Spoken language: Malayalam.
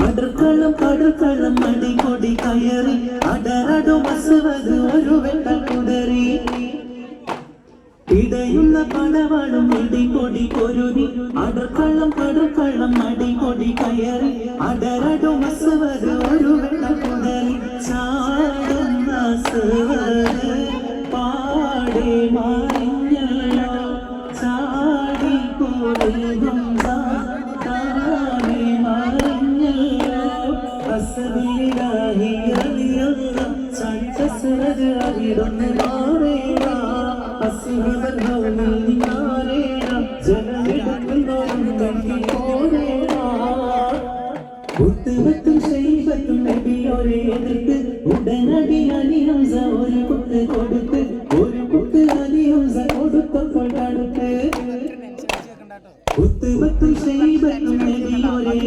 അടർക്കളം കടൽക്കളം മടികൊടി കയറി അടരടു മസുവത് ഒരു വെട്ടൽ കുടറി ഇടയുന്ന പടവളും ഇടികൊടി കൊരുതി അടർക്കളം കടൽക്കളം മടികൊടി കയറി അടരടു മസുവത് ഒരു വെട്ടൽ കുടറി ചാടുന്ന പാടെ മാറിഞ്ഞല്ലോ ചാടി പോലും ഉടനടി അലിഹംസ ഒരു കുത്ത് കൊടുത്ത് ഒരു കുത്ത് അലിഹംസ കൊടുത്തപ്പോൾ അടുത്ത് കുത്തുവത്തും ശൈബത്തും നബിയോരെ